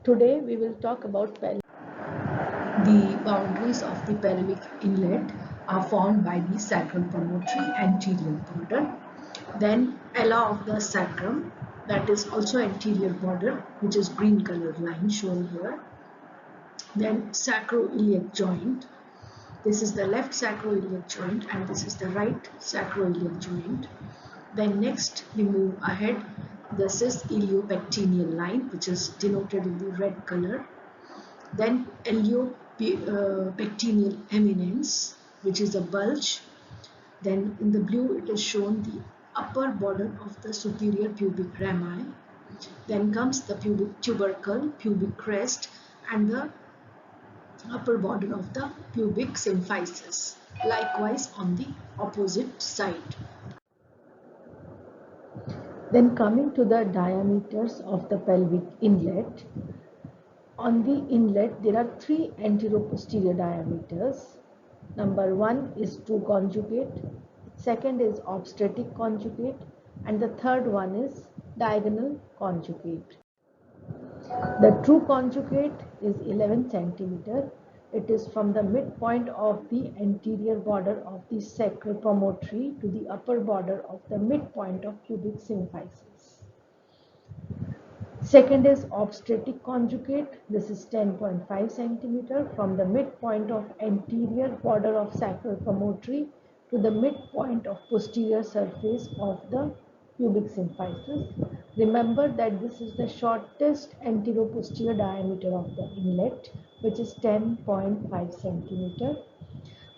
Today we will talk about pelvic. The boundaries of the pelvic inlet are formed by the sacral promontory anterior border, then ala of the sacrum, that is also anterior border, which is green color line shown here, then sacroiliac joint. This is the left sacroiliac joint and this is the right sacroiliac joint. Then next we move ahead. This is iliopectineal line, which is denoted in the red color. Then iliopectineal eminence, which is a bulge. Then in the blue it is shown the upper border of the superior pubic rami. Then comes the pubic tubercle, pubic crest, and the upper border of the pubic symphysis. Likewise on the opposite side. Then coming to the diameters of the pelvic inlet. On the inlet, there are three anteroposterior diameters. Number one is true conjugate, second is obstetric conjugate, and the third one is diagonal conjugate. The true conjugate is 11 centimeter. It is from the midpoint of the anterior border of the sacral promontory to the upper border of the midpoint of pubic symphysis. Second is obstetric conjugate. This is 10.5 centimeter from the midpoint of anterior border of sacral promontory to the midpoint of posterior surface of the pubic symphysis. Remember that this is the shortest anteroposterior diameter of the inlet, which is 10.5 centimeter.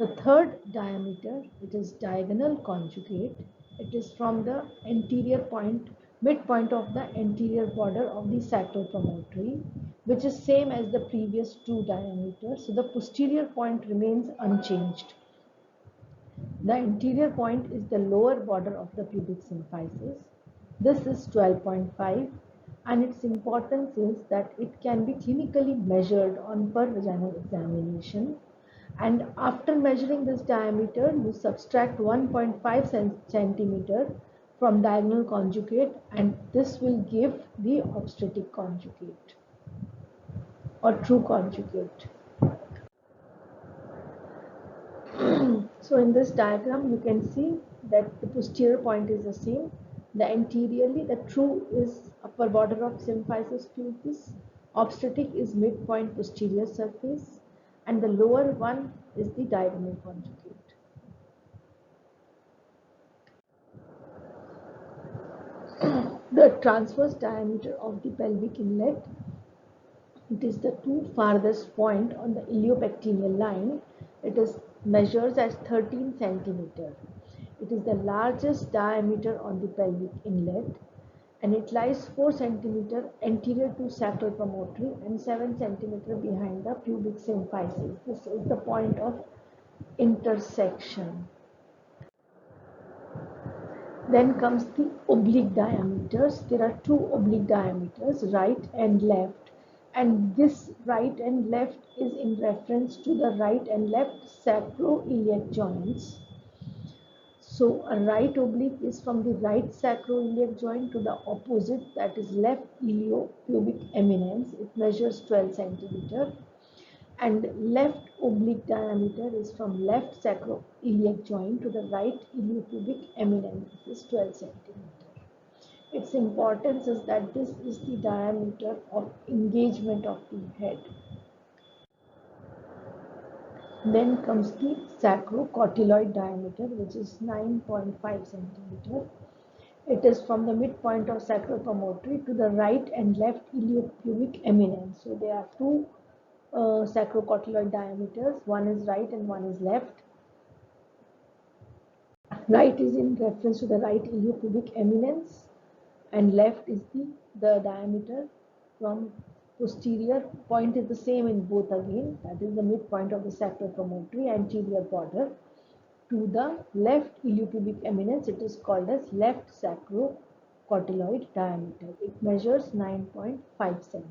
The third diameter, it is diagonal conjugate. It is from the midpoint of the anterior border of the sacral promontory, which is same as the previous two diameters. So the posterior point remains unchanged. The anterior point is the lower border of the pubic symphysis. This is 12.5, and its importance is that it can be clinically measured on per vaginal examination. And after measuring this diameter, you subtract 1.5 centimeter from diagonal conjugate, and this will give the obstetric conjugate or true conjugate. So in this diagram, you can see that the posterior point is the same. The anteriorly, the true is upper border of symphysis pubis. Obstetric is midpoint posterior surface, and the lower one is the diagonal conjugate. The transverse diameter of the pelvic inlet, it is the two farthest point on the iliopectineal line. It is measures as 13 centimeter. It is the largest diameter on the pelvic inlet, and it lies 4 centimeter anterior to sacral promontory and 7 centimeter behind the pubic symphysis. This is the point of intersection. Then comes the oblique diameters. There are two oblique diameters, right and left, and this right and left is in reference to the right and left sacroiliac joints. So a right oblique is from the right sacroiliac joint to the opposite, that is left iliopubic eminence. It measures 12 centimeter. And left oblique diameter is from left sacroiliac joint to the right iliopubic eminence. This is 12 centimeter. Its importance is that this is the diameter of engagement of the head. Then comes the sacrocotyloid diameter, which is 9.5 centimeter. It is from the midpoint of sacral promontory to the right and left iliopubic eminence. So there are two sacrocotyloid diameters. One is right and one is left. Right is in reference to the right iliopubic eminence, and left is the diameter from posterior point is the same in both again, that is the midpoint of the sacral promontory anterior border to the left iliopubic eminence. It is called as left sacrocotyloid diameter. It measures 9.5 cm.